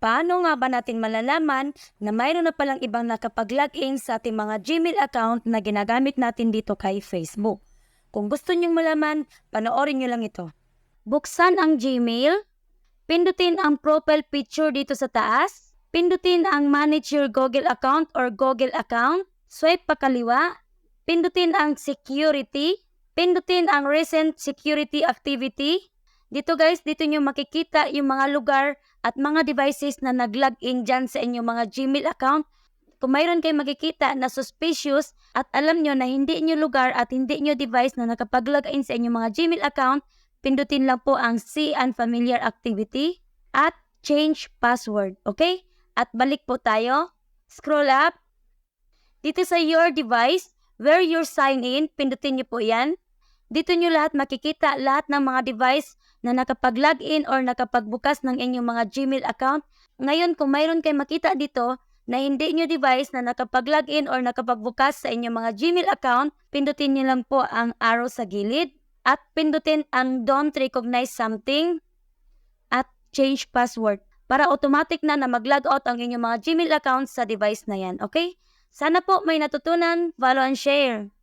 Paano nga ba natin malalaman na mayroon na palang ibang nakapag-login sa ating mga Gmail account na ginagamit natin dito kay Facebook? Kung gusto nyong malaman, panoorin nyo lang ito. Buksan ang Gmail, pindutin ang profile picture dito sa taas, pindutin ang Manage Your Google Account or Google Account, swipe pakaliwa, pindutin ang Security, pindutin ang Recent Security Activity. Dito guys, dito nyo makikita yung mga lugar at mga devices na nag-login dyan sa inyong mga Gmail account. Kung mayroon kayo makikita na suspicious at alam nyo na hindi nyo lugar at hindi nyo device na nakapag-login sa inyong mga Gmail account, pindutin lang po ang See Unfamiliar Activity at Change Password. Okay? At balik po tayo. Scroll up. Dito sa Your Device, where you're signed in, pindutin nyo po yan. Dito nyo lahat makikita lahat ng mga device na nakapag-login or nakapagbukas ng inyong mga Gmail account. Ngayon, kung mayroon kayo makita dito na hindi nyo device na nakapag-login or nakapagbukas sa inyong mga Gmail account, pindutin nyo lang po ang arrow sa gilid at pindutin ang Don't Recognize Something at Change Password para automatic na mag-log out ang inyong mga Gmail account sa device na yan. Okay? Sana po may natutunan. Follow and share.